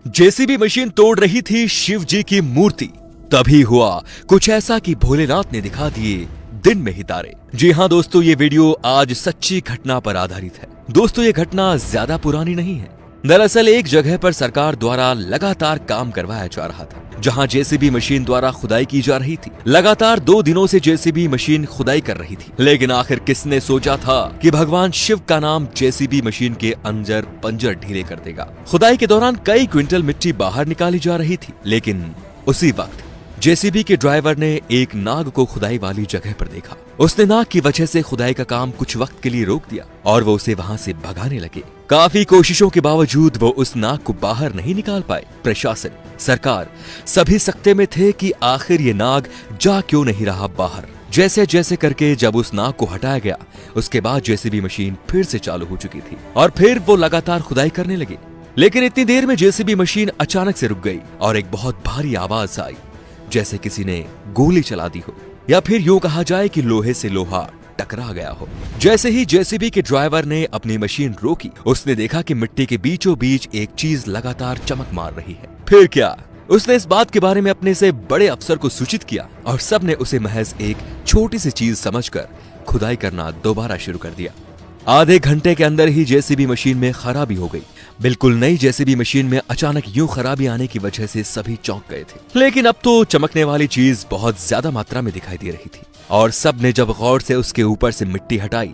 JCB machine तोड़ रही थी शिव जी की मूर्ति। तभी हुआ कुछ ऐसा कि भोलेनाथ ने दिखा दिए दिन में ही तारे। जी हाँ दोस्तों, ये वीडियो आज सच्ची घटना पर आधारित है। दोस्तों, ये घटना ज्यादा पुरानी नहीं है। दरअसल एक जगह पर सरकार द्वारा लगातार काम करवाया जा रहा था, जहां जेसीबी मशीन द्वारा खुदाई की जा रही थी। लगातार 2 दिनों से जेसीबी मशीन खुदाई कर रही थी, लेकिन आखिर किसने सोचा था कि भगवान शिव का नाम जेसीबी मशीन के अंदर पंजर ढीले कर देगा। खुदाई के दौरान कई क्विंटल मिट्टी बाहर निकाली जा रही थी, लेकिन उसी वक्त जेसीबी के ड्राइवर ने एक नाग को खुदाई वाली जगह पर देखा। उसने नाग की वजह से खुदाई का काम कुछ वक्त के लिए रोक दिया और वो उसे वहां से भगाने लगे। काफी कोशिशों के बावजूद वो उस नाग को बाहर नहीं निकाल पाए। प्रशासन, सरकार सभी सकते में थे कि आखिर ये नाग जा क्यों नहीं रहा बाहर। जैसे जैसे करके जब उस नाग को हटाया गया, उसके बाद जेसीबी मशीन फिर से चालू हो चुकी थी और फिर वो लगातार खुदाई करने लगे। लेकिन इतनी देर में जेसीबी मशीन अचानक से रुक गई और एक बहुत भारी आवाज आई, जैसे किसी ने गोली चला दी हो, या फिर यूं कहा जाए कि लोहे से लोहा टकरा गया हो। जैसे ही जेसीबी के ड्राइवर ने अपनी मशीन रोकी, उसने देखा कि मिट्टी के बीचों बीच एक चीज लगातार चमक मार रही है। फिर क्या, उसने इस बात के बारे में अपने से बड़े अफसर को सूचित किया और सबने उसे महज एक छोटी सी चीज समझकर खुदाई करना दोबारा शुरू कर दिया। आधे घंटे के अंदर ही जेसीबी मशीन में खराबी हो गई। बिल्कुल नई जेसीबी मशीन में अचानक यूं खराबी आने की वजह से सभी चौंक गए थे। लेकिन अब तो चमकने वाली चीज बहुत ज्यादा मात्रा में दिखाई दे रही थी और सबने जब गौर से उसके ऊपर से मिट्टी हटाई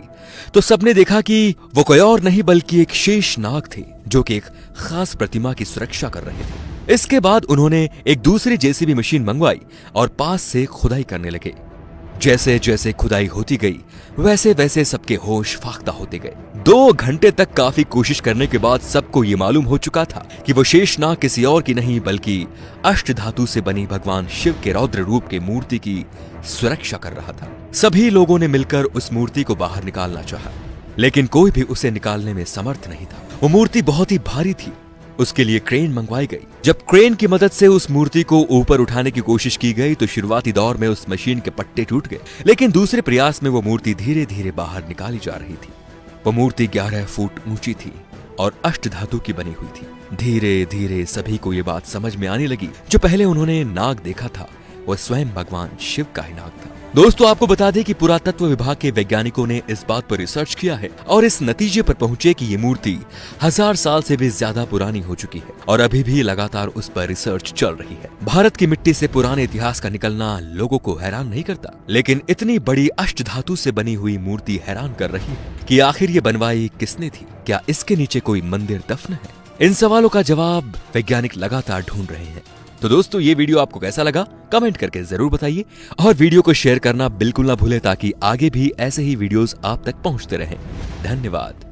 तो सबने देखा कि वो कोई और नहीं बल्कि एक शेष नाग थे, जो कि एक खास प्रतिमा की सुरक्षा कर रहे थे। इसके बाद उन्होंने एक दूसरी जेसीबी मशीन मंगवाई और पास से खुदाई करने लगे। जैसे जैसे खुदाई होती गई, वैसे वैसे सबके होश फाख्ता होते गए। 2 घंटे तक काफी कोशिश करने के बाद सबको ये मालूम हो चुका था कि वो शेषनाग किसी और की नहीं बल्कि अष्टधातु से बनी भगवान शिव के रौद्र रूप की मूर्ति की सुरक्षा कर रहा था। सभी लोगों ने मिलकर उस मूर्ति को बाहर निकालना चाहा, लेकिन कोई भी उसे निकालने में समर्थ नहीं था। वो मूर्ति बहुत ही भारी थी। उसके लिए क्रेन मंगवाई गई। जब क्रेन की मदद से उस मूर्ति को ऊपर उठाने की कोशिश की गई तो शुरुआती दौर में उस मशीन के पट्टे टूट गए, लेकिन दूसरे प्रयास में वो मूर्ति धीरे धीरे बाहर निकाली जा रही थी। वो मूर्ति 11 फुट ऊंची थी और अष्टधातु की बनी हुई थी। धीरे धीरे सभी को ये बात समझ में आने लगी, जो पहले उन्होंने नाग देखा था वो स्वयं भगवान शिव का ही नाग था। दोस्तों, आपको बता दें कि पुरातत्व विभाग के वैज्ञानिकों ने इस बात पर रिसर्च किया है और इस नतीजे पर पहुंचे कि ये मूर्ति 1000 साल से भी ज्यादा पुरानी हो चुकी है और अभी भी लगातार उस पर रिसर्च चल रही है। भारत की मिट्टी से पुराने इतिहास का निकलना लोगों को हैरान नहीं करता, लेकिन इतनी बड़ी अष्टधातु से बनी हुई मूर्ति हैरान कर रही है कि आखिर ये बनवाई किसने थी। क्या इसके नीचे कोई मंदिर दफन है? इन सवालों का जवाब वैज्ञानिक लगातार ढूंढ रहे हैं। तो दोस्तों, ये वीडियो आपको कैसा लगा कमेंट करके जरूर बताइए और वीडियो को शेयर करना बिल्कुल ना भूलें ताकि आगे भी ऐसे ही वीडियोस आप तक पहुंचते रहें। धन्यवाद।